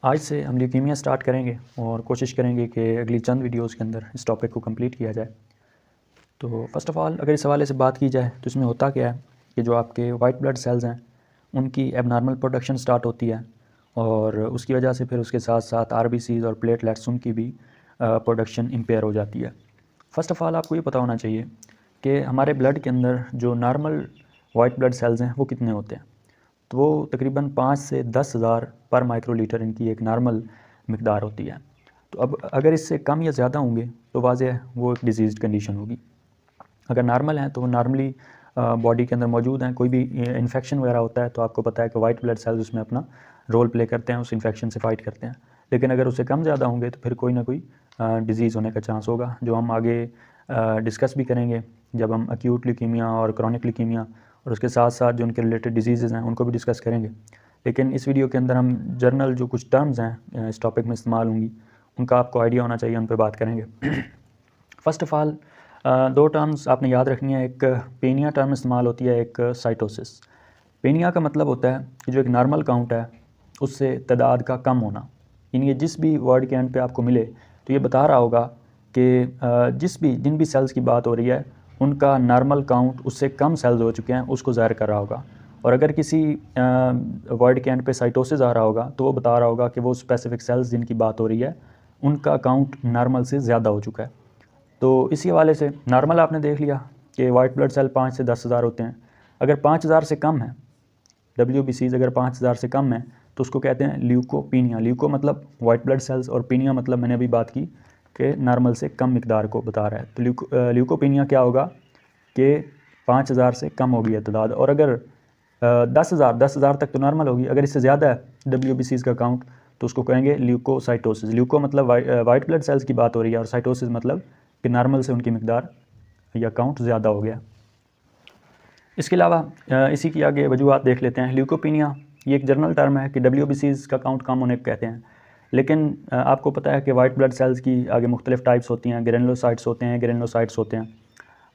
आज से हम ल्यूकीमिया स्टार्ट करेंगे और कोशिश करेंगे कि अगली चंद वीडियोस के अंदर इस टॉपिक को कंप्लीट किया जाए। तो फ़र्स्ट ऑफ़ ऑल अगर इस हवाले से बात की जाए तो इसमें होता क्या है कि जो आपके वाइट ब्लड सेल्स हैं उनकी एबनॉर्मल प्रोडक्शन स्टार्ट होती है और उसकी वजह से फिर उसके साथ साथ आरबीसीज़ और प्लेटलेट्स उनकी भी प्रोडक्शन इम्पेयर हो जाती है। फ़र्स्ट ऑफ़ ऑल आपको ये पता होना चाहिए कि हमारे ब्लड के अंदर जो नॉर्मल वाइट ब्लड सेल्स हैं वो कितने होते हैं। तो वो तकरीबन 5 से 10,000 पर माइक्रोलीटर इनकी एक नॉर्मल मिकदार होती है। तो अब अगर इससे कम या ज़्यादा होंगे तो वाज़ेह है वो एक डिजीज़ कंडीशन होगी। अगर नॉर्मल हैं तो वो नॉर्मली बॉडी के अंदर मौजूद हैं। कोई भी इन्फेक्शन वगैरह होता है तो आपको पता है कि वाइट ब्लड सेल्स उसमें अपना रोल प्ले करते हैं, उस इन्फेक्शन से फ़ाइट करते हैं। लेकिन अगर उससे कम ज़्यादा होंगे तो फिर कोई ना कोई डिज़ीज़ होने का चांस होगा, जो हम आगे डिस्कस भी करेंगे जब हम एक्यूट ल्यूकीमिया और क्रॉनिक ल्यूकीमिया और उसके साथ साथ जो उनके रिलेटेड डिजीज़ हैं उनको भी डिस्कस करेंगे। लेकिन इस वीडियो के अंदर हम जनरल जो कुछ टर्म्स हैं इस टॉपिक में इस्तेमाल होंगी उनका आपको आइडिया होना चाहिए, उन पर बात करेंगे। फ़र्स्ट ऑफ़ ऑल 2 टर्म्स आपने याद रखनी है। एक पेनिया टर्म इस्तेमाल होती है, एक साइटोसिस। पेनिया का मतलब होता है कि जो एक नॉर्मल काउंट है उससे तादाद का कम होना। यानी जिस भी वर्ड के एंड पे आपको मिले तो ये बता रहा होगा कि जिन भी सेल्स की बात हो रही है उनका नॉर्मल काउंट उससे कम सेल्स हो चुके हैं, उसको ज़ाहिर कर रहा होगा। और अगर किसी वर्ड के एंड पे साइटोसिस आ रहा होगा तो वो बता रहा होगा कि वो स्पेसिफिक सेल्स जिनकी बात हो रही है उनका काउंट नॉर्मल से ज़्यादा हो चुका है। तो इसी हवाले से नॉर्मल आपने देख लिया कि वाइट ब्लड सेल 5 से 10,000 होते हैं। अगर 5,000 से कम है, WBCs अगर 5,000 से कम है तो उसको कहते हैं ल्यूकोपीनिया। ल्यूको मतलब वाइट ब्लड सेल्स और पीनिया मतलब मैंने अभी बात की कि नॉर्मल से कम मिकदार को बता रहा है। तो ल्यूकोपीनिया क्या होगा कि 5,000 से कम होगी है तादाद। और अगर 10,000 तक तो नॉर्मल होगी। अगर इससे ज़्यादा है WBCs का काउंट तो उसको कहेंगे ल्यूकोसाइटोसिस। ल्यूको मतलब वाइट ब्लड सेल्स की बात हो रही है और साइटोसिस मतलब कि नॉर्मल से उनकी मिकदार या काउंट ज़्यादा हो गया। इसके अलावा इसी की आगे वजूहत देख लेते हैं। ल्यूकोपीनिया ये एक जनरल टर्म है कि WBCs का काउंट कम होने को कहते हैं। लेकिन आपको पता है कि वाइट ब्लड सेल्स की आगे मुख्तलिफ टाइप्स होती हैं। ग्रेनुलोसाइट्स होते हैं, ग्रेनुलोसाइट्स होते हैं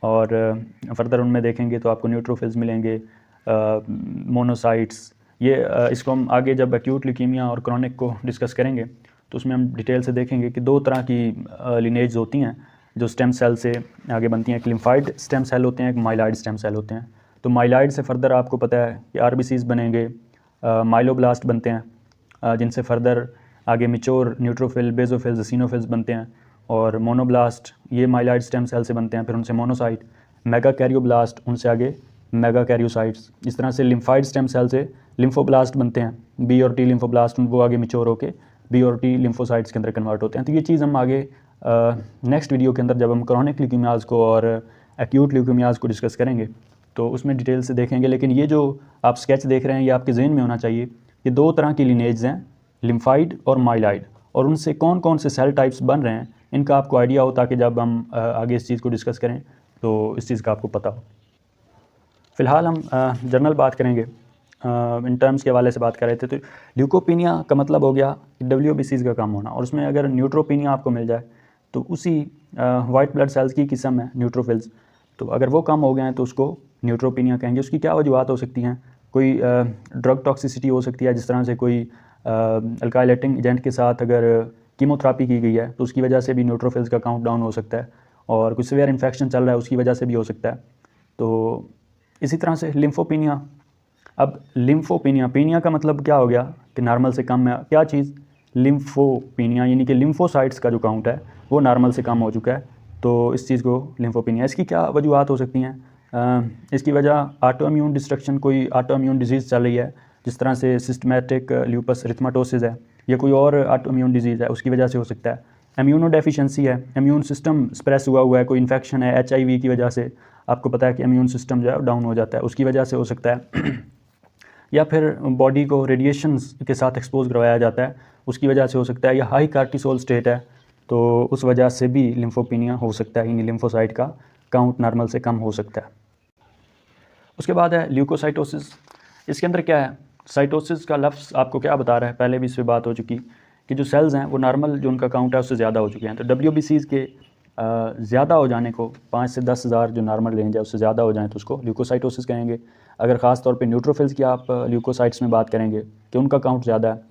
और फर्दर उनमें देखेंगे तो आपको न्यूट्रोफिल्स मिलेंगे, मोनोसाइट्स। ये इसको हम आगे जब एक्यूट ल्यूकीमिया और क्रॉनिक को डिस्कस करेंगे तो उसमें हम डिटेल से देखेंगे कि 2 तरह की लिनेज होती हैं जो स्टेम सेल से आगे बनती हैं। एक लिम्फाइड स्टेम सेल होते हैं, एक माइलॉइड स्टेम सेल होते हैं। तो माइलॉइड से फर्दर आपको पता है कि आरबीसीज बनेंगे, माइलोब्लास्ट बनते हैं जिनसे फर्दर आगे मिच्योर न्यूट्रोफिल, बेजोफिल्स, एसिनोफिल्स बनते हैं। और मोनोब्लास्ट ये माइलॉइड स्टेम सेल से बनते हैं, फिर उनसे मोनोसाइट, मेगा कैरियोब्लास्ट, उनसे आगे मेगा कैरियोसाइट्स। इस तरह से लिम्फाइड स्टेम सेल से लिम्फोब्लास्ट बनते हैं, बी और टी लिम्फोब्लास्ट, वो आगे मिच्योर होकर बी और टी लिम्फोसाइट्स के अंदर कन्वर्ट होते हैं। तो ये चीज़ हम आगे नेक्स्ट वीडियो के अंदर जब हम क्रॉनिक ल्यूकीमियाज़ को और एक्यूट ल्यूकीमियाज़ को डिस्कस करेंगे तो उसमें डिटेल से देखेंगे। लेकिन ये जो आप स्केच देख रहे हैं ये आपके जहन में होना चाहिए। ये 2 तरह की लिनेज हैं, लिम्फाइड और माइलॉइड, और उनसे कौन कौन से सेल टाइप्स बन रहे हैं इनका आपको आइडिया हो, ताकि जब हम आगे इस चीज़ को डिस्कस करें तो इस चीज़ का आपको पता हो। फ़िलहाल हम जनरल बात करेंगे, इन टर्म्स के हवाले से बात कर रहे थे। तो ल्यूकोपीनिया का मतलब हो गया WBCs का कम होना, और उसमें अगर न्यूट्रोपीनिया आपको मिल जाए तो उसी वाइट ब्लड सेल्स की किस्म है न्यूट्रोफिल्स, तो अगर वो कम हो गए हैं तो उसको न्यूट्रोपीनिया कहेंगे। उसकी क्या वजूहत हो सकती हैं? कोई ड्रग टॉक्सिसिटी हो सकती है, जिस तरह से कोई अल्काइलेटिंग एजेंट के साथ अगर कीमोथेरेपी की गई है तो उसकी वजह से भी न्यूट्रोफिल्स का काउंट डाउन हो सकता है, और कुछ सीवियर इन्फेक्शन चल रहा है उसकी वजह से भी हो सकता है। तो इसी तरह से लिम्फोपीनिया। अब लिम्फोपीनिया, पीनिया का मतलब क्या हो गया कि नॉर्मल से कम है। क्या चीज़? लिम्फोपीनिया, यानी कि लिम्फोसाइट्स का जो काउंट है वो नॉर्मल से कम हो चुका है, तो इस चीज़ को लिम्फोपीनिया। इसकी क्या वजूहत हो सकती हैं? इसकी वजह ऑटो इम्यून डिस्ट्रक्शन, कोई ऑटो इम्यून डिजीज़ चल रही है जिस तरह से सिस्टमेटिक ल्यूपस एरिथेमेटोसिस है या कोई और ऑटो इम्यून डिजीज़ है, उसकी वजह से हो सकता है। इम्यूनो डेफिशिएंसी है, इम्यून सिस्टम स्प्रेस हुआ है, कोई इन्फेक्शन है HIV की वजह से, आपको पता है कि इम्यून सिस्टम जो है डाउन हो जाता है, उसकी वजह से हो सकता है। या फिर बॉडी को रेडिएशंस के साथ एक्सपोज करवाया जाता है, उसकी वजह से हो सकता है। या हाई कार्टिसोल स्टेट है तो उस वजह से भी लिम्फोपीनिया हो सकता है, यानी लिम्फोसाइट का काउंट नॉर्मल से कम हो सकता है। उसके बाद है ल्यूकोसाइटोसिस। इसके अंदर क्या है? साइटोसिस का लफ्ज़ आपको क्या बता रहा है? पहले भी इस पर बात हो चुकी कि जो सेल्स हैं वो नॉर्मल जो उनका काउंट है उससे ज़्यादा हो चुके हैं। तो WBCs के ज़्यादा हो जाने को, 5 से 10,000 जो नॉर्मल रेंज है उससे ज़्यादा हो जाए तो उसको ल्यूकोसाइटोसिस कहेंगे। अगर ख़ास तौर पे न्यूट्रोफिल्स की आप ल्यूकोसाइट्स में बात करेंगे कि उनका काउंट ज़्यादा है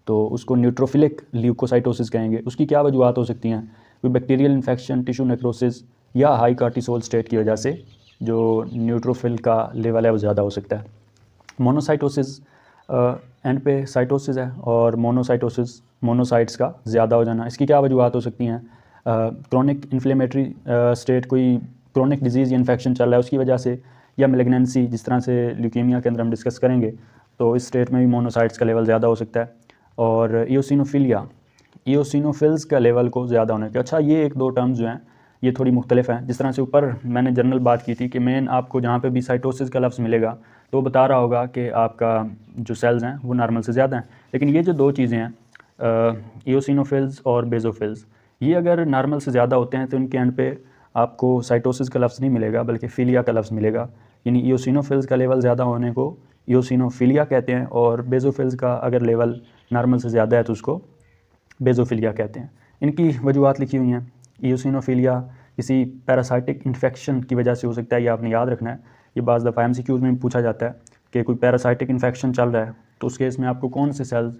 तो उसको न्यूट्रोफिलिक ल्यूकोसाइटोसिस कहेंगे। उसकी क्या वजूहत हो सकती हैं? कोई बैक्टीरियल इन्फेक्शन, टिश्यू नेक्रोसिस या हाई कार्टिसोल स्टेट की वजह से जो न्यूट्रोफिल का लेवल है वो ज़्यादा हो सकता है। मोनोसाइटोसिस एंड पे साइटोसिस है और मोनोसाइटोसिस मोनोसाइट्स का ज़्यादा हो जाना। इसकी क्या वजूहत हो सकती हैं? क्रोनिक इन्फ्लेमेटरी स्टेट, कोई क्रोनिक डिजीज़ या इन्फेक्शन चल रहा है उसकी वजह से, या मेलिग्नेंसी जिस तरह से ल्यूकीमिया के अंदर हम डिस्कस करेंगे, तो इस स्टेट में भी मोनोसाइट्स का लेवल ज़्यादा हो सकता है। और ईओसिनोफिलिया, ईओसिनोफिल्स का लेवल को ज़्यादा होने के। अच्छा, ये एक दो टर्म्स जो हैं ये थोड़ी मुख्तलिफ हैं। जिस तरह से ऊपर मैंने जनरल बात की थी कि मेन आपको जहाँ पे भी साइटोसिस का लफ्ज़ मिलेगा तो वो बता रहा होगा कि आपका जो सेल्स हैं वो नॉर्मल से ज़्यादा हैं। लेकिन ये जो दो चीज़ें हैं ईओसिनोफिल्स और बेजोफिल्स, ये अगर नॉर्मल से ज़्यादा होते हैं तो इनके एंड पे आपको साइटोसिस का लफ्ज़ नहीं मिलेगा बल्कि फिलिया का लफ्ज़ मिलेगा। यानी ईओसिनोफिल्स का लेवल ज़्यादा होने को ईओसिनोफिलिया कहते हैं और बेजोफिल्स का अगर लेवल नॉर्मल से ज़्यादा है तो उसको बेजोफिलिया कहते हैं। इनकी वजूहत लिखी हुई हैं। ईओसिनोफिलिया किसी पैरासाइटिक इन्फेक्शन की वजह से हो सकता है, ये आपने याद रखना है। ये बाज़ दफ़ा MCQs में पूछा जाता है कि कोई पैरासाइटिक इन्फेक्शन चल रहा है तो उस केस में आपको कौन से सेल्स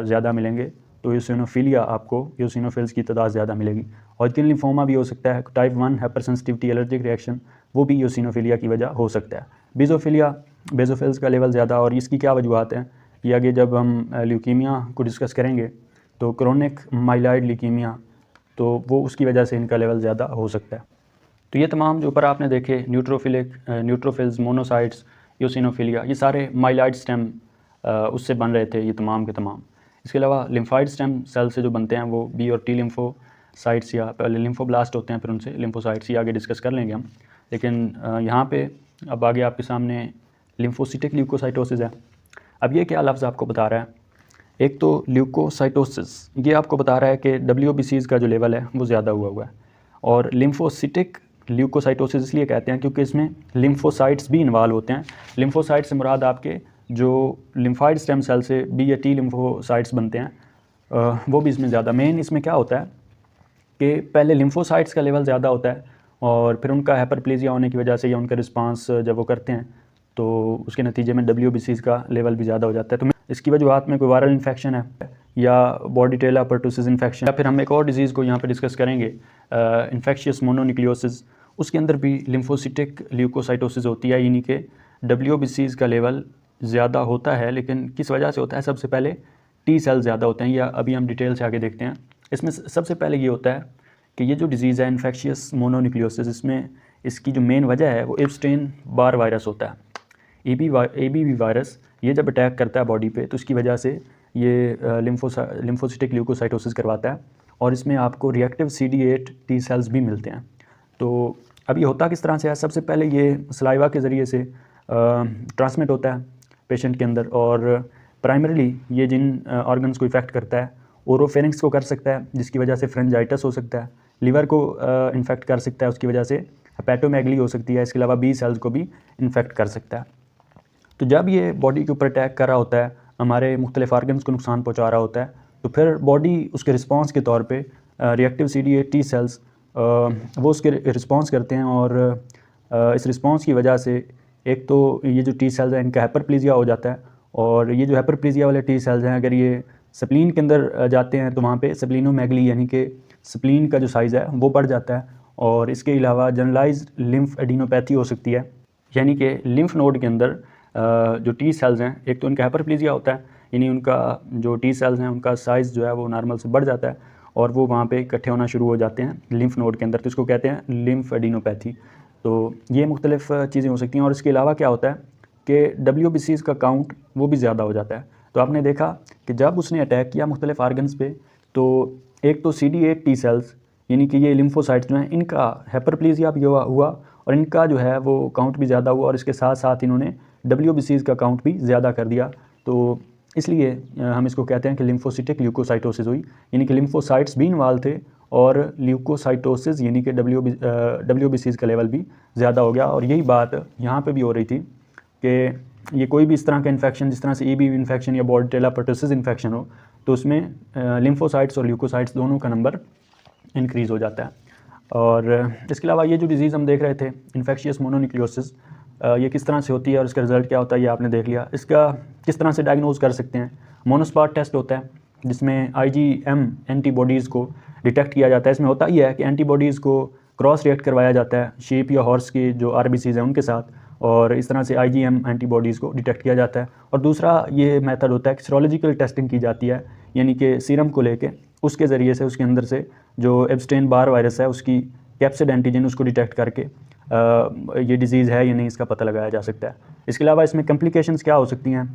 ज़्यादा मिलेंगे, तो ईओसिनोफिलिया आपको ईओसिनोफिल्स की तादाद ज़्यादा मिलेगी। हॉजकिन लिम्फोमा भी हो सकता है, type 1 hyper sensitivity allergic reaction, वो भी ईओसिनोफिलिया की वजह हो सकता है। बेजोफिलिया, बेजोफिल्स का लेवल ज़्यादा, और इसकी क्या वजूहत हैं ये आगे जब हम ल्यूकीमिया को डिस्कस करेंगे तो क्रोनिक माइलॉइड ल्यूकीमिया, तो वो उसकी वजह से इनका लेवल ज़्यादा हो सकता है। तो ये तमाम जो ऊपर आपने देखे न्यूट्रोफिल्स, मोनोसाइट्स, ईओसिनोफिलिया, ये सारे माइलॉइड स्टेम उससे बन रहे थे ये तमाम के तमाम। इसके अलावा लिम्फाइड स्टेम सेल से जो बनते हैं वो बी और टी लिम्फोसाइट्स, या पहले लिम्फोब्लास्ट होते हैं फिर उनसे लिम्फोसाइट्स, ये आगे डिस्कस कर लेंगे हम। लेकिन यहाँ पे अब आगे आपके सामने लिम्फोसिटिक ल्यूकोसाइटोसिस है। अब ये क्या लफ्ज़ आपको बता रहा है? एक तो ल्यूकोसाइटोसिस, ये आपको बता रहा है कि WBCs का जो लेवल है वो ज़्यादा हुआ है। और लिम्फोसिटिक ल्यूकोसाइटोसिस इसलिए कहते हैं क्योंकि इसमें लिम्फोसाइट्स भी इन्वॉल्व होते हैं। लिम्फोसाइट्स से मुराद आपके जो लिम्फाइड स्टेम सेल से बी या टी लिम्फोसाइट्स बनते हैं वो भी इसमें ज़्यादा। मेन इसमें क्या होता है कि पहले लिम्फोसाइट्स का लेवल ज़्यादा होता है और फिर उनका हाइपरप्लेजिया होने की वजह से या उनका रिस्पांस जब वो करते हैं तो उसके नतीजे में WBCs का लेवल भी ज़्यादा हो जाता है। तो इसकी वजूहत में कोई वायरल इन्फेक्शन है या बॉर्डिटेला परटूसिस इन्फेक्शन, या फिर हम एक और डिजीज़ को यहाँ पे डिस्कस करेंगे इन्फेक्शियस मोनोन्यूक्लियोसिस, उसके अंदर भी लिम्फोसिटिक ल्यूकोसाइटोसिस होती है, यानी कि WBCs का लेवल ज़्यादा होता है। लेकिन किस वजह से होता है? सबसे पहले T सेल ज़्यादा होते हैं, या अभी हम डिटेल से आगे देखते हैं। इसमें सबसे पहले ये होता है कि ये जो डिज़ीज़ है इन्फेक्शियस मोनोन्यूक्लियोसिस, इसमें इसकी जो मेन वजह है वो एप्स्टेन बार वायरस होता है। ABV वायरस ये जब अटैक करता है बॉडी पे तो इसकी वजह से ये लिम्फोसिटिक ल्यूकोसाइटोसिस करवाता है और इसमें आपको रिएक्टिव CD8 T सेल्स भी मिलते हैं। तो अब ये होता किस तरह से है? सबसे पहले ये सलाइवा के ज़रिए से ट्रांसमिट होता है पेशेंट के अंदर, और प्राइमरीली ये जिन ऑर्गन्स को इफ़ेक्ट करता है, ओरोफेरिंक्स को कर सकता है जिसकी वजह से फ्रेंजाइटिस हो सकता है, लिवर को इन्फेक्ट कर सकता है उसकी वजह से हेपेटोमेगली हो सकती है, इसके अलावा B सेल्स को भी इन्फेक्ट कर सकता है। तो जब ये बॉडी के ऊपर अटैक कर रहा होता है, हमारे मुख्तलिफ ऑर्गन्स को नुकसान पहुंचा रहा होता है, तो फिर बॉडी उसके रिस्पांस के तौर पे रिएक्टिव CD8 T सेल्स वो उसके रिस्पांस करते हैं, और इस रिस्पांस की वजह से एक तो ये जो T सेल्स हैं इनका हाइपरप्लेजिया हो जाता है, और ये जो हाइपरप्लेजिया वाले T सेल्स हैं अगर ये स्प्लीन के अंदर जाते हैं तो वहाँ पे स्प्लीनोमेगली यानी कि स्प्लीन का जो साइज़ है वो बढ़ जाता है, और इसके अलावा जनरलाइज्ड लिम्फ एडिनोपैथी हो सकती है, यानी कि लिम्फ नोड के अंदर जो T सेल्स हैं एक तो उनका हाइपरप्लेजिया होता है, यानी उनका जो T सेल्स हैं उनका साइज़ जो है वो नॉर्मल से बढ़ जाता है और वो वहाँ पे इकट्ठे होना शुरू हो जाते हैं लिम्फ नोड के अंदर, तो इसको कहते हैं लिम्फ एडिनोपैथी। तो ये मुख्तलिफ चीज़ें हो सकती हैं। और इसके अलावा क्या होता है कि WBCs का काउंट वो भी ज़्यादा हो जाता है। तो आपने देखा कि जब उसने अटैक किया मुख्तलिफ आर्गन्स पे, तो एक तो CD8 T सेल्स यानी कि ये लिम्फोसाइट्स जो हैं इनका हाइपरप्लेजिया भी हुआ और इनका जो है वो काउंट भी ज़्यादा हुआ, और इसके साथ साथ इन्होंने WBCs का काउंट भी ज़्यादा कर दिया। तो इसलिए हम इसको कहते हैं कि लिम्फोसिटिक ल्यूकोसाइटोसिस हुई, यानी कि लिम्फोसाइट्स भी इन्वॉल्व थे और ल्यूकोसाइटोसिस यानी कि WBCs का लेवल भी ज़्यादा हो गया। और यही बात यहाँ पे भी हो रही थी कि ये कोई भी इस तरह का इन्फेक्शन जिस तरह से EBV इन्फेक्शन या बॉर्डिटेला परटूसिस इन्फेक्शन हो तो उसमें लिम्फोसाइट्स और ल्यूकोसाइट्स दोनों का नंबर इंक्रीज़ हो जाता है। और इसके अलावा ये जो डिज़ीज़ हम देख रहे थे इन्फेक्शियस मोनोन्यूक्लियोसिस, ये किस तरह से होती है और इसका रिज़ल्ट क्या होता है ये आपने देख लिया। इसका किस तरह से डायग्नोज कर सकते हैं, मोनोस्पॉट टेस्ट होता है जिसमें IgM एंटीबॉडीज़ को डिटेक्ट किया जाता है। इसमें होता ही है कि एंटीबॉडीज़ को क्रॉस रिएक्ट करवाया जाता है शीप या हॉर्स की जो RBCs हैं उनके साथ, और इस तरह से IgM एंटीबॉडीज़ को डिटेक्ट किया जाता है। और दूसरा ये मेथड होता है कि सीरोलॉजिकल टेस्टिंग की जाती है, यानी कि सीरम को लेके उसके ज़रिए से उसके अंदर से जो एब्स्टेन बार वायरस है उसकी कैप्सिड एंटीजन उसको डिटेक्ट करके ये डिज़ीज़ है या नहीं इसका पता लगाया जा सकता है। इसके अलावा इसमें कम्प्लिकेशंस क्या हो सकती हैं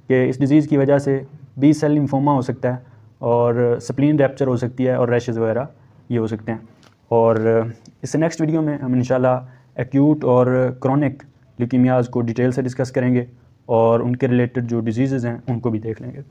कि इस डिज़ीज़ की वजह से बी सेल लिम्फोमा हो सकता है और स्प्लीन रैप्चर हो सकती है और रैशेज़ वगैरह ये हो सकते हैं। और इससे नेक्स्ट वीडियो में हम इंशाल्लाह एक्यूट और क्रॉनिक ल्यूकीमियाज़ को डिटेल से डिस्कस करेंगे और उनके रिलेटेड जो डिजीज़ हैं उनको भी देख लेंगे।